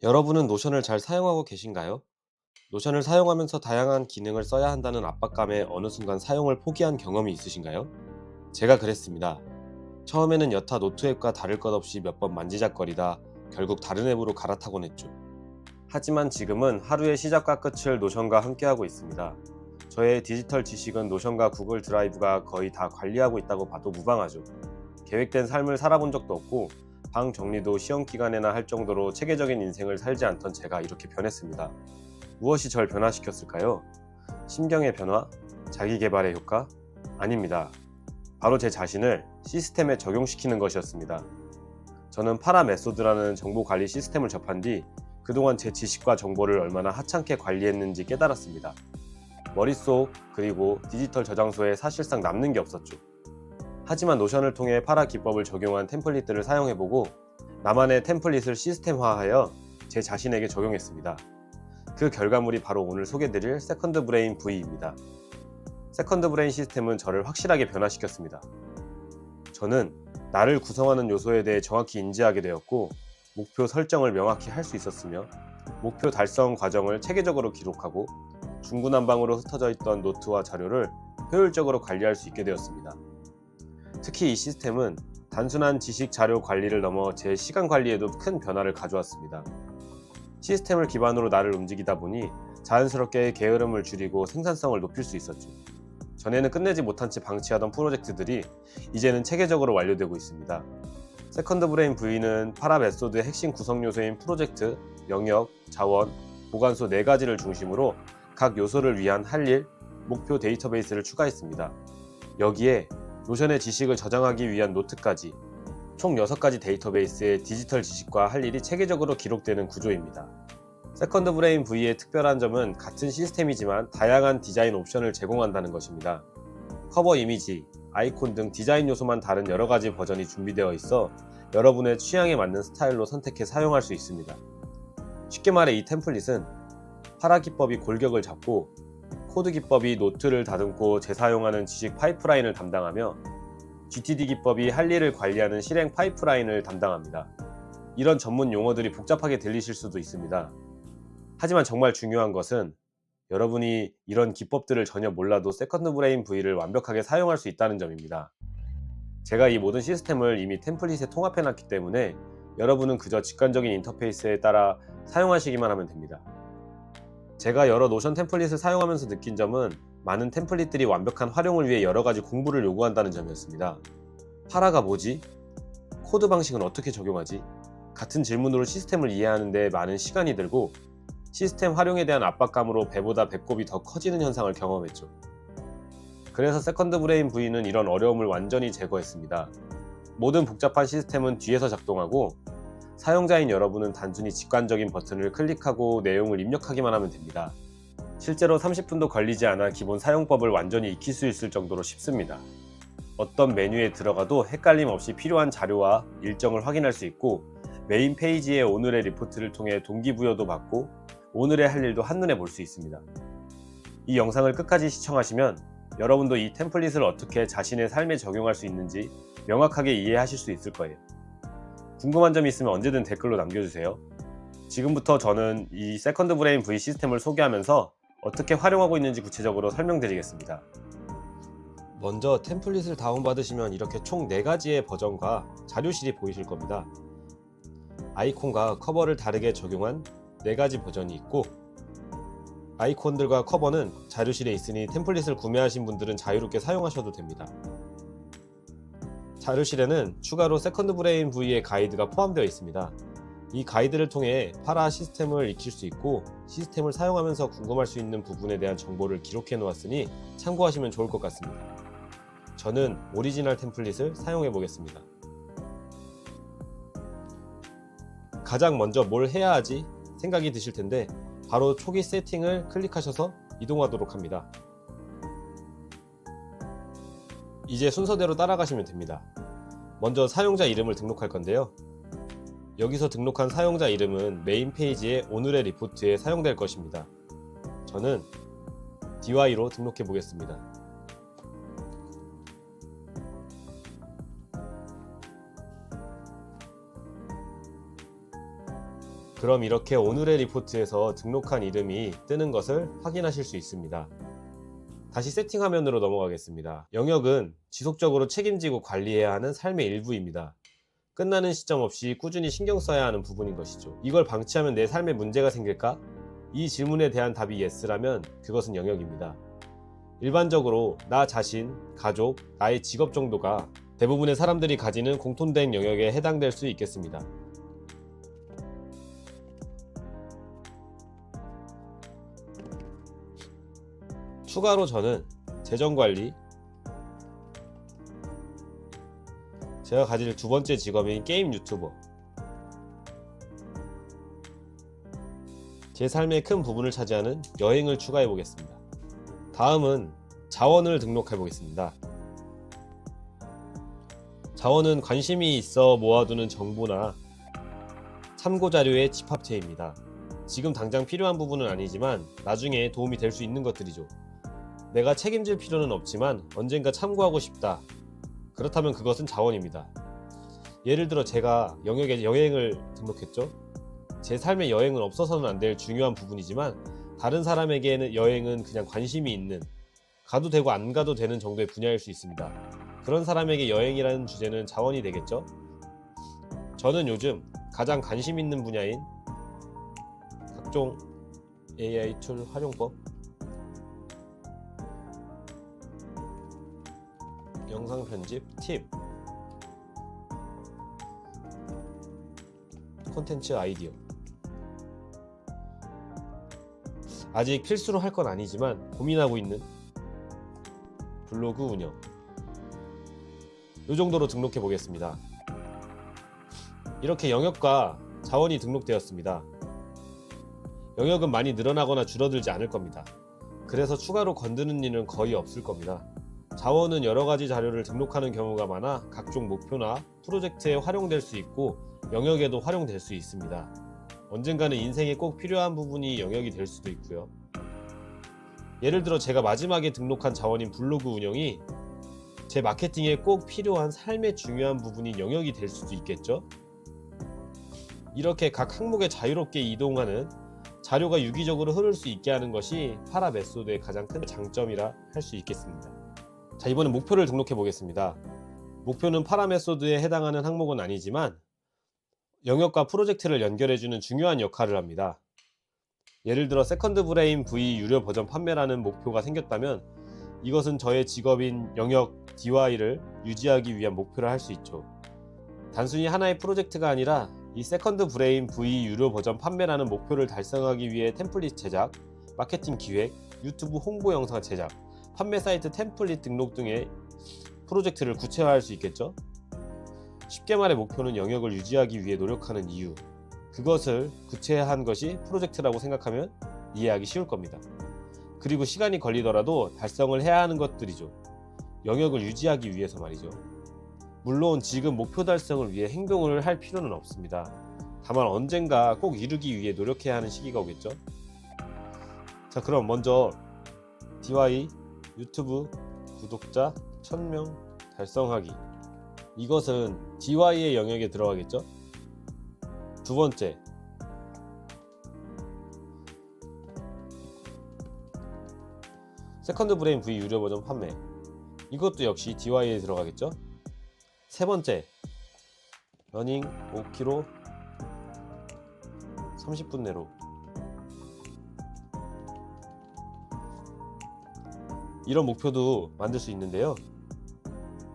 여러분은 노션을 잘 사용하고 계신가요? 노션을 사용하면서 다양한 기능을 써야 한다는 압박감에 어느 순간 사용을 포기한 경험이 있으신가요? 제가 그랬습니다. 처음에는 여타 노트 앱과 다를 것 없이 몇 번 만지작거리다 결국 다른 앱으로 갈아타곤 했죠. 하지만 지금은 하루의 시작과 끝을 노션과 함께하고 있습니다. 저의 디지털 지식은 노션과 구글 드라이브가 거의 다 관리하고 있다고 봐도 무방하죠. 계획된 삶을 살아본 적도 없고 방 정리도 시험 기간에나 할 정도로 체계적인 인생을 살지 않던 제가 이렇게 변했습니다. 무엇이 절 변화시켰을까요? 심경의 변화? 자기 개발의 효과? 아닙니다. 바로 제 자신을 시스템에 적용시키는 것이었습니다. 저는 파라 메소드라는 정보 관리 시스템을 접한 뒤 그동안 제 지식과 정보를 얼마나 하찮게 관리했는지 깨달았습니다. 머릿속 그리고 디지털 저장소에 사실상 남는 게 없었죠. 하지만 노션을 통해 파라 기법을 적용한 템플릿들을 사용해보고 나만의 템플릿을 시스템화하여 제 자신에게 적용했습니다. 그 결과물이 바로 오늘 소개드릴 세컨드 브레인 V입니다. 세컨드 브레인 시스템은 저를 확실하게 변화시켰습니다. 저는 나를 구성하는 요소에 대해 정확히 인지하게 되었고 목표 설정을 명확히 할 수 있었으며 목표 달성 과정을 체계적으로 기록하고 중구난방으로 흩어져 있던 노트와 자료를 효율적으로 관리할 수 있게 되었습니다. 특히 이 시스템은 단순한 지식 자료 관리를 넘어 제 시간 관리에도 큰 변화를 가져왔습니다. 시스템을 기반으로 나를 움직이다 보니 자연스럽게 게으름을 줄이고 생산성을 높일 수 있었죠. 전에는 끝내지 못한 채 방치하던 프로젝트들이 이제는 체계적으로 완료되고 있습니다. 세컨드 브레인 V는 파라 메소드의 핵심 구성 요소인 프로젝트, 영역, 자원, 보관소 4가지를 중심으로 각 요소를 위한 할 일, 목표 데이터베이스를 추가했습니다. 여기에 노션의 지식을 저장하기 위한 노트까지 총 6가지 데이터베이스의 디지털 지식과 할 일이 체계적으로 기록되는 구조입니다. 세컨드 브레인 V의 특별한 점은 같은 시스템이지만 다양한 디자인 옵션을 제공한다는 것입니다. 커버 이미지, 아이콘 등 디자인 요소만 다른 여러가지 버전이 준비되어 있어 여러분의 취향에 맞는 스타일로 선택해 사용할 수 있습니다. 쉽게 말해 이 템플릿은 파라 기법이 골격을 잡고 코드 기법이 노트를 다듬고 재사용하는 지식 파이프라인을 담당하며 GTD 기법이 할 일을 관리하는 실행 파이프라인을 담당합니다. 이런 전문 용어들이 복잡하게 들리실 수도 있습니다. 하지만 정말 중요한 것은 여러분이 이런 기법들을 전혀 몰라도 세컨드 브레인 V를 완벽하게 사용할 수 있다는 점입니다. 제가 이 모든 시스템을 이미 템플릿에 통합해놨기 때문에 여러분은 그저 직관적인 인터페이스에 따라 사용하시기만 하면 됩니다. 제가 여러 노션 템플릿을 사용하면서 느낀 점은 많은 템플릿들이 완벽한 활용을 위해 여러가지 공부를 요구한다는 점이었습니다. 파라가 뭐지? 코드 방식은 어떻게 적용하지? 같은 질문으로 시스템을 이해하는 데 많은 시간이 들고 시스템 활용에 대한 압박감으로 배보다 배꼽이 더 커지는 현상을 경험했죠. 그래서 세컨드 브레인 V는 이런 어려움을 완전히 제거했습니다. 모든 복잡한 시스템은 뒤에서 작동하고 사용자인 여러분은 단순히 직관적인 버튼을 클릭하고 내용을 입력하기만 하면 됩니다. 실제로 30분도 걸리지 않아 기본 사용법을 완전히 익힐 수 있을 정도로 쉽습니다. 어떤 메뉴에 들어가도 헷갈림 없이 필요한 자료와 일정을 확인할 수 있고 메인 페이지에 오늘의 리포트를 통해 동기부여도 받고 오늘의 할 일도 한눈에 볼 수 있습니다. 이 영상을 끝까지 시청하시면 여러분도 이 템플릿을 어떻게 자신의 삶에 적용할 수 있는지 명확하게 이해하실 수 있을 거예요. 궁금한 점이 있으면 언제든 댓글로 남겨주세요. 지금부터 저는 이 세컨드 브레인 V 시스템을 소개하면서 어떻게 활용하고 있는지 구체적으로 설명드리겠습니다. 먼저 템플릿을 다운받으시면 이렇게 총 4가지의 버전과 자료실이 보이실 겁니다. 아이콘과 커버를 다르게 적용한 4가지 버전이 있고 아이콘들과 커버는 자료실에 있으니 템플릿을 구매하신 분들은 자유롭게 사용하셔도 됩니다. 자료실에는 추가로 세컨드 브레인 V의 가이드가 포함되어 있습니다. 이 가이드를 통해 파라 시스템을 익힐 수 있고 시스템을 사용하면서 궁금할 수 있는 부분에 대한 정보를 기록해 놓았으니 참고하시면 좋을 것 같습니다. 저는 오리지널 템플릿을 사용해 보겠습니다. 가장 먼저 뭘 해야 하지 생각이 드실 텐데 바로 초기 세팅을 클릭하셔서 이동하도록 합니다. 이제 순서대로 따라가시면 됩니다. 먼저 사용자 이름을 등록할 건데요. 여기서 등록한 사용자 이름은 메인 페이지의 오늘의 리포트에 사용될 것입니다. 저는 DY로 등록해 보겠습니다. 그럼 이렇게 오늘의 리포트에서 등록한 이름이 뜨는 것을 확인하실 수 있습니다. 다시 세팅 화면으로 넘어가겠습니다. 영역은 지속적으로 책임지고 관리해야 하는 삶의 일부입니다. 끝나는 시점 없이 꾸준히 신경 써야 하는 부분인 것이죠. 이걸 방치하면 내 삶에 문제가 생길까? 이 질문에 대한 답이 예스라면 그것은 영역입니다. 일반적으로 나 자신, 가족, 나의 직업 정도가 대부분의 사람들이 가지는 공통된 영역에 해당될 수 있겠습니다. 추가로 저는 재정관리, 제가 가질 두 번째 직업인 게임 유튜버, 제 삶의 큰 부분을 차지하는 여행을 추가해 보겠습니다. 다음은 자원을 등록해 보겠습니다. 자원은 관심이 있어 모아두는 정보나 참고 자료의 집합체입니다. 지금 당장 필요한 부분은 아니지만 나중에 도움이 될 수 있는 것들이죠. 내가 책임질 필요는 없지만 언젠가 참고하고 싶다. 그렇다면 그것은 자원입니다. 예를 들어 제가 영역에 여행을 등록했죠. 제 삶에 여행은 없어서는 안 될 중요한 부분이지만 다른 사람에게는 여행은 그냥 관심이 있는, 가도 되고 안 가도 되는 정도의 분야일 수 있습니다. 그런 사람에게 여행이라는 주제는 자원이 되겠죠. 저는 요즘 가장 관심 있는 분야인 각종 AI 툴 활용법, 영상 편집 팁, 콘텐츠 아이디어, 아직 필수로 할 건 아니지만 고민하고 있는 블로그 운영, 이 정도로 등록해 보겠습니다. 이렇게 영역과 자원이 등록되었습니다. 영역은 많이 늘어나거나 줄어들지 않을 겁니다. 그래서 추가로 건드는 일은 거의 없을 겁니다. 자원은 여러가지 자료를 등록하는 경우가 많아 각종 목표나 프로젝트에 활용될 수 있고 영역에도 활용될 수 있습니다. 언젠가는 인생에 꼭 필요한 부분이 영역이 될 수도 있고요. 예를 들어 제가 마지막에 등록한 자원인 블로그 운영이 제 마케팅에 꼭 필요한 삶의 중요한 부분인 영역이 될 수도 있겠죠. 이렇게 각 항목에 자유롭게 이동하는, 자료가 유기적으로 흐를 수 있게 하는 것이 파라 메소드의 가장 큰 장점이라 할 수 있겠습니다. 자, 이번엔 목표를 등록해 보겠습니다. 목표는 파라 메소드에 해당하는 항목은 아니지만 영역과 프로젝트를 연결해주는 중요한 역할을 합니다. 예를 들어 세컨드 브레인 V 유료 버전 판매라는 목표가 생겼다면 이것은 저의 직업인 영역 DY를 유지하기 위한 목표를 할 수 있죠. 단순히 하나의 프로젝트가 아니라 이 세컨드 브레인 V 유료 버전 판매라는 목표를 달성하기 위해 템플릿 제작, 마케팅 기획, 유튜브 홍보 영상 제작, 판매 사이트 템플릿 등록 등의 프로젝트를 구체화할 수 있겠죠. 쉽게 말해 목표는 영역을 유지하기 위해 노력하는 이유, 그것을 구체화한 것이 프로젝트라고 생각하면 이해하기 쉬울 겁니다. 그리고 시간이 걸리더라도 달성을 해야 하는 것들이죠. 영역을 유지하기 위해서 말이죠. 물론 지금 목표 달성을 위해 행동을 할 필요는 없습니다. 다만 언젠가 꼭 이루기 위해 노력해야 하는 시기가 오겠죠. 자, 그럼 먼저 DY 유튜브 구독자 1000명 달성하기, 이것은 DY의 영역에 들어가겠죠. 두 번째, 세컨드 브레인 V 유료 버전 판매, 이것도 역시 DY에 들어가겠죠. 세 번째, 러닝 5km 30분 내로, 이런 목표도 만들 수 있는데요.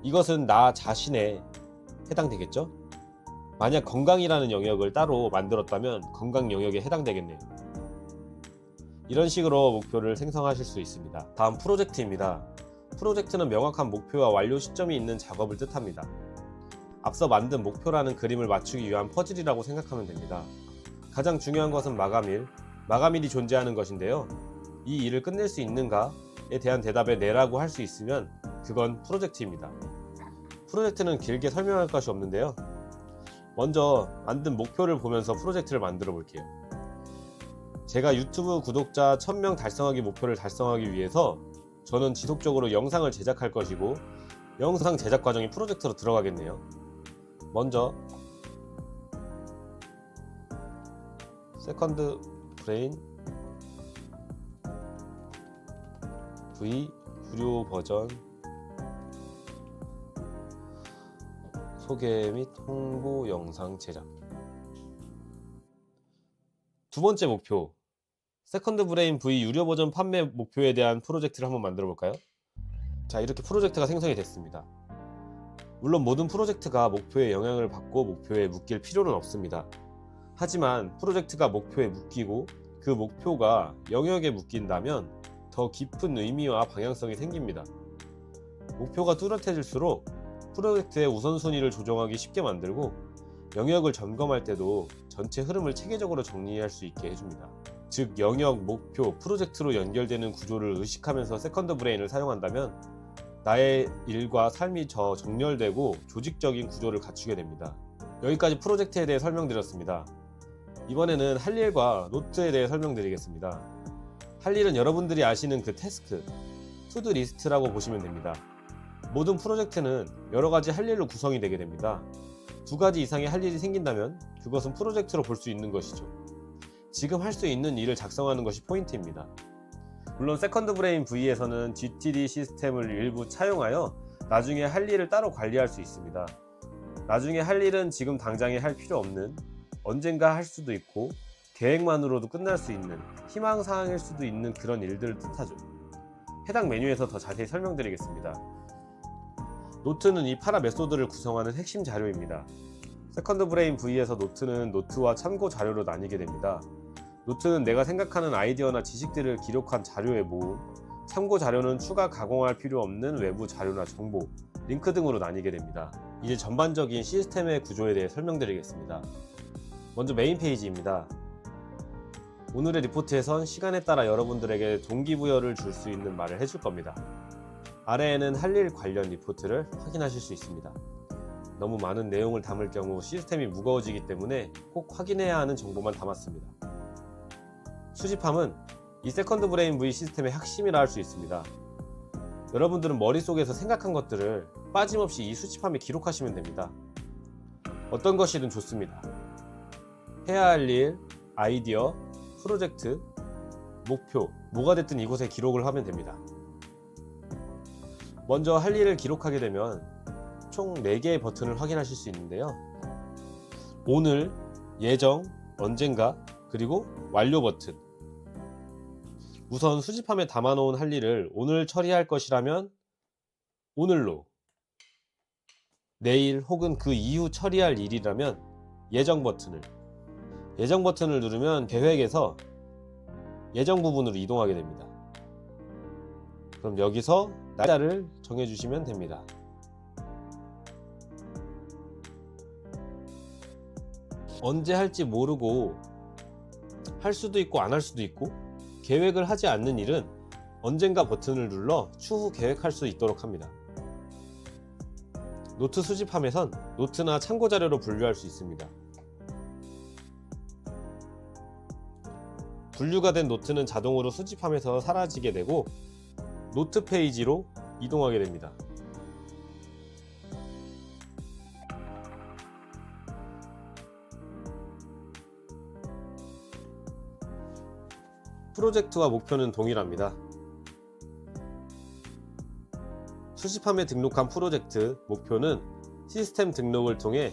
이것은 나 자신에 해당되겠죠. 만약 건강이라는 영역을 따로 만들었다면 건강 영역에 해당되겠네요. 이런 식으로 목표를 생성하실 수 있습니다. 다음 프로젝트입니다. 프로젝트는 명확한 목표와 완료 시점이 있는 작업을 뜻합니다. 앞서 만든 목표라는 그림을 맞추기 위한 퍼즐이라고 생각하면 됩니다. 가장 중요한 것은 마감일이 존재하는 것인데요. 이 일을 끝낼 수 있는가에 대한 대답에 네라고 할 수 있으면 그건 프로젝트입니다. 프로젝트는 길게 설명할 것이 없는데요. 먼저 만든 목표를 보면서 프로젝트를 만들어 볼게요. 제가 유튜브 구독자 1000명 달성하기 목표를 달성하기 위해서 저는 지속적으로 영상을 제작할 것이고, 영상 제작 과정이 프로젝트로 들어가겠네요. 먼저 세컨드 브레인 V 유료 버전 소개 및 홍보 영상 제작. 두 번째 목표, 세컨드 브레인 V 유료 버전 판매 목표에 대한 프로젝트를 한번 만들어 볼까요? 자, 이렇게 프로젝트가 생성이 됐습니다. 물론 모든 프로젝트가 목표에 영향을 받고 목표에 묶일 필요는 없습니다. 하지만 프로젝트가 목표에 묶이고 그 목표가 영역에 묶인다면 더 깊은 의미와 방향성이 생깁니다. 목표가 뚜렷해질수록 프로젝트의 우선순위를 조정하기 쉽게 만들고 영역을 점검할 때도 전체 흐름을 체계적으로 정리할 수 있게 해줍니다. 즉, 영역, 목표, 프로젝트로 연결되는 구조를 의식하면서 세컨드 브레인을 사용한다면 나의 일과 삶이 더 정렬되고 조직적인 구조를 갖추게 됩니다. 여기까지 프로젝트에 대해 설명드렸습니다. 이번에는 할 일과 노트에 대해 설명드리겠습니다. 할 일은 여러분들이 아시는 그 태스크, 투두 리스트라고 보시면 됩니다. 모든 프로젝트는 여러가지 할 일로 구성이 되게 됩니다. 두 가지 이상의 할 일이 생긴다면 그것은 프로젝트로 볼 수 있는 것이죠. 지금 할 수 있는 일을 작성하는 것이 포인트입니다. 물론 세컨드 브레인 V에서는 GTD 시스템을 일부 차용하여 나중에 할 일을 따로 관리할 수 있습니다. 나중에 할 일은 지금 당장에 할 필요 없는, 언젠가 할 수도 있고 계획만으로도 끝날 수 있는 희망사항일 수도 있는 그런 일들을 뜻하죠. 해당 메뉴에서 더 자세히 설명드리겠습니다. 노트는 이 파라 메소드를 구성하는 핵심 자료입니다. 세컨드 브레인 V에서 노트는 노트와 참고 자료로 나뉘게 됩니다. 노트는 내가 생각하는 아이디어나 지식들을 기록한 자료의 모음, 참고 자료는 추가 가공할 필요 없는 외부 자료나 정보, 링크 등으로 나뉘게 됩니다. 이제 전반적인 시스템의 구조에 대해 설명드리겠습니다. 먼저 메인 페이지입니다. 오늘의 리포트에선 시간에 따라 여러분들에게 동기부여를 줄 수 있는 말을 해줄 겁니다. 아래에는 할 일 관련 리포트를 확인하실 수 있습니다. 너무 많은 내용을 담을 경우 시스템이 무거워지기 때문에 꼭 확인해야 하는 정보만 담았습니다. 수집함은 이 세컨드 브레인 V 시스템의 핵심이라 할 수 있습니다. 여러분들은 머릿속에서 생각한 것들을 빠짐없이 이 수집함에 기록하시면 됩니다. 어떤 것이든 좋습니다. 해야 할 일, 아이디어, 프로젝트, 목표, 뭐가 됐든 이곳에 기록을 하면 됩니다. 먼저 할 일을 기록하게 되면 총 4개의 버튼을 확인하실 수 있는데요. 오늘, 예정, 언젠가, 그리고 완료 버튼. 우선 수집함에 담아놓은 할 일을 오늘 처리할 것이라면 오늘로, 내일 혹은 그 이후 처리할 일이라면 예정 버튼을 누르면 계획에서 예정 부분으로 이동하게 됩니다. 그럼 여기서 날짜를 정해주시면 됩니다. 언제 할지 모르고 할 수도 있고 안 할 수도 있고 계획을 하지 않는 일은 언젠가 버튼을 눌러 추후 계획할 수 있도록 합니다. 노트 수집함에선 노트나 참고자료로 분류할 수 있습니다. 분류가 된 노트는 자동으로 수집함에서 사라지게 되고 노트 페이지로 이동하게 됩니다. 프로젝트와 목표는 동일합니다. 수집함에 등록한 프로젝트, 목표는 시스템 등록을 통해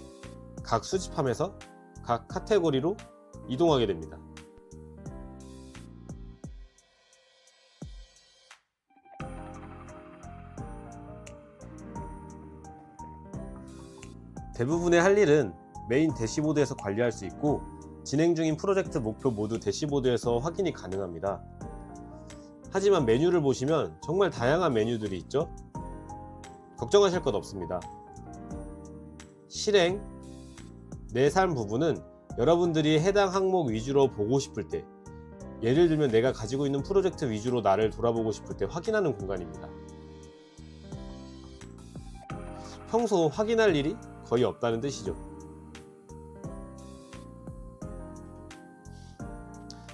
각 수집함에서 각 카테고리로 이동하게 됩니다. 대부분의 할 일은 메인 대시보드에서 관리할 수 있고 진행 중인 프로젝트 목표 모두 대시보드에서 확인이 가능합니다. 하지만 메뉴를 보시면 정말 다양한 메뉴들이 있죠? 걱정하실 것 없습니다. 실행, 내 삶 부분은 여러분들이 해당 항목 위주로 보고 싶을 때, 예를 들면 내가 가지고 있는 프로젝트 위주로 나를 돌아보고 싶을 때 확인하는 공간입니다. 평소 확인할 일이 거의 없다는 뜻이죠.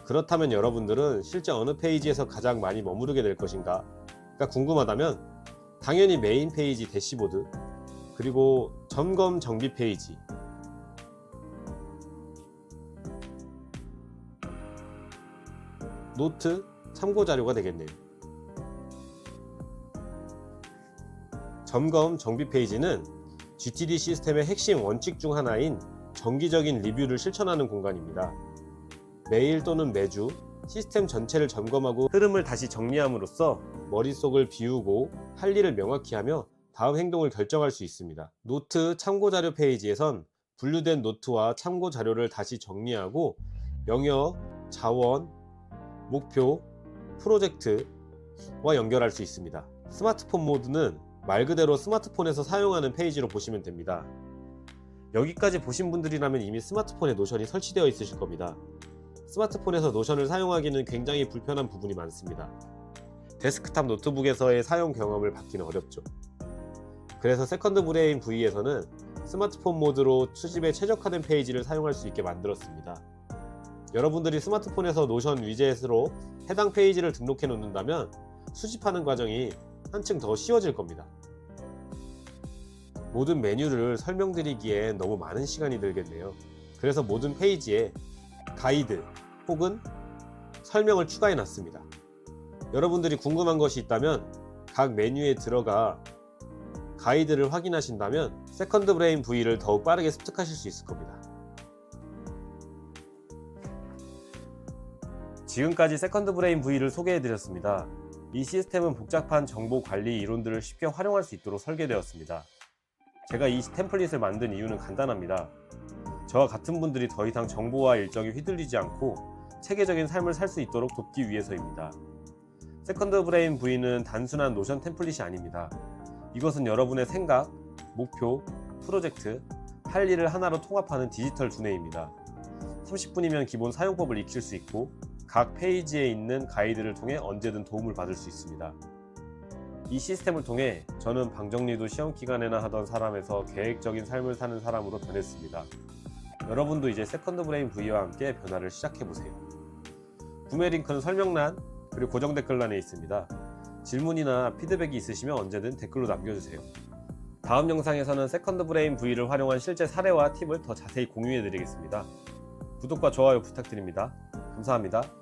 그렇다면 여러분들은 실제 어느 페이지에서 가장 많이 머무르게 될 것인가가 궁금하다면 당연히 메인 페이지 대시보드, 그리고 점검 정비 페이지, 노트, 참고 자료가 되겠네요. 점검 정비 페이지는 GTD 시스템의 핵심 원칙 중 하나인 정기적인 리뷰를 실천하는 공간입니다. 매일 또는 매주 시스템 전체를 점검하고 흐름을 다시 정리함으로써 머릿속을 비우고 할 일을 명확히 하며 다음 행동을 결정할 수 있습니다. 노트 참고 자료 페이지에선 분류된 노트와 참고 자료를 다시 정리하고 영역, 자원, 목표, 프로젝트와 연결할 수 있습니다. 스마트폰 모드는 말 그대로 스마트폰에서 사용하는 페이지로 보시면 됩니다. 여기까지 보신 분들이라면 이미 스마트폰에 노션이 설치되어 있으실 겁니다. 스마트폰에서 노션을 사용하기는 굉장히 불편한 부분이 많습니다. 데스크탑 노트북에서의 사용 경험을 받기는 어렵죠. 그래서 세컨드 브레인 V에서는 스마트폰 모드로 수집에 최적화된 페이지를 사용할 수 있게 만들었습니다. 여러분들이 스마트폰에서 노션 위젯으로 해당 페이지를 등록해 놓는다면 수집하는 과정이 한층 더 쉬워질 겁니다. 모든 메뉴를 설명드리기에 너무 많은 시간이 들겠네요. 그래서 모든 페이지에 가이드 혹은 설명을 추가해 놨습니다. 여러분들이 궁금한 것이 있다면 각 메뉴에 들어가 가이드를 확인하신다면 세컨드 브레인 V를 더욱 빠르게 습득하실 수 있을 겁니다. 지금까지 세컨드 브레인 V를 소개해 드렸습니다. 이 시스템은 복잡한 정보 관리 이론들을 쉽게 활용할 수 있도록 설계되었습니다. 제가 이 템플릿을 만든 이유는 간단합니다. 저와 같은 분들이 더 이상 정보와 일정에 휘둘리지 않고 체계적인 삶을 살 수 있도록 돕기 위해서입니다. 세컨드 브레인 V는 단순한 노션 템플릿이 아닙니다. 이것은 여러분의 생각, 목표, 프로젝트, 할 일을 하나로 통합하는 디지털 두뇌입니다. 30분이면 기본 사용법을 익힐 수 있고 각 페이지에 있는 가이드를 통해 언제든 도움을 받을 수 있습니다. 이 시스템을 통해 저는 방정리도 시험 기간에나 하던 사람에서 계획적인 삶을 사는 사람으로 변했습니다. 여러분도 이제 세컨드 브레인 V와 함께 변화를 시작해보세요. 구매 링크는 설명란 그리고 고정 댓글란에 있습니다. 질문이나 피드백이 있으시면 언제든 댓글로 남겨주세요. 다음 영상에서는 세컨드 브레인 V를 활용한 실제 사례와 팁을 더 자세히 공유해드리겠습니다. 구독과 좋아요 부탁드립니다. 감사합니다.